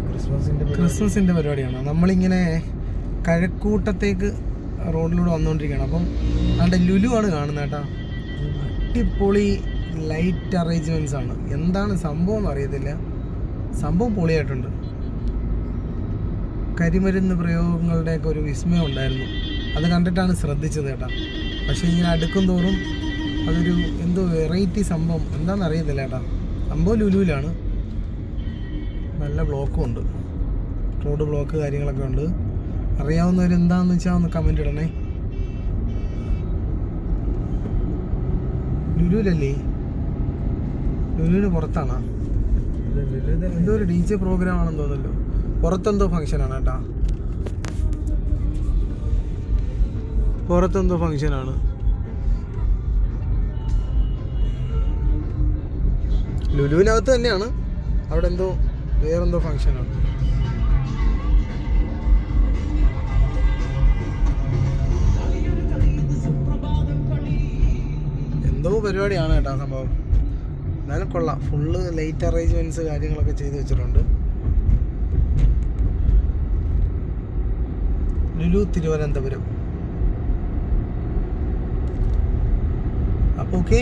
ക്രിസ്മസിൻ്റെ പരിപാടിയാണ്. നമ്മളിങ്ങനെ കഴക്കൂട്ടത്തേക്ക് റോഡിലൂടെ വന്നുകൊണ്ടിരിക്കുകയാണ്. അപ്പം അവിടെ ലുലു ആണ് കാണുന്നത് കേട്ടോ. അടിപൊളി ലൈറ്റ് അറേഞ്ച്മെൻറ്റ്സ് ആണ്. എന്താണ് സംഭവം എന്ന് അറിയത്തില്ല, സംഭവം പൊളിയായിട്ടുണ്ട്. കരിമരുന്ന് പ്രയോഗങ്ങളുടെയൊക്കെ ഒരു വിസ്മയം ഉണ്ടായിരുന്നു, അത് കണ്ടിട്ടാണ് ശ്രദ്ധിച്ചത് കേട്ടോ. പക്ഷേ ഇങ്ങനെ അടുക്കും തോറും അതൊരു എന്തോ വെറൈറ്റി സംഭവം, എന്താണെന്ന് അറിയത്തില്ല കേട്ടോ. സംഭവം ലുലുവിലാണ്. നല്ല ബ്ലോക്കും ഉണ്ട്, റോഡ് ബ്ലോക്ക് കാര്യങ്ങളൊക്കെ ഉണ്ട്. അറിയാവുന്നവർ എന്താണെന്ന് വെച്ചാൽ ഒന്ന് കമൻറ്റ് ഇടണേ. ലുലുവിലല്ലേ? ലുലുവിന് പുറത്താണോ? എന്തോ ഒരു DJ പ്രോഗ്രാം ആണെന്ന് തോന്നുന്നല്ലോ. പുറത്തെന്തോ ഫംഗ്ഷനാണ് കേട്ടോ, പുറത്തെന്തോ ഫംഗ്ഷനാണ്. ലുലുവിനകത്ത് തന്നെയാണ്, അവിടെ എന്തോ വേറെന്തോ ഫംഗ്ഷനാണ്. എന്തോ പരിപാടിയാണ് കേട്ടോ സംഭവം. എന്നാലും കൊള്ളാം, ഫുള്ള് ലൈറ്റ് അറേഞ്ച്മെൻറ്റ്സ് കാര്യങ്ങളൊക്കെ ചെയ്ത് വെച്ചിട്ടുണ്ട്. ലുലു തിരുവനന്തപുരം. അപ്പോൾ ഓക്കെ.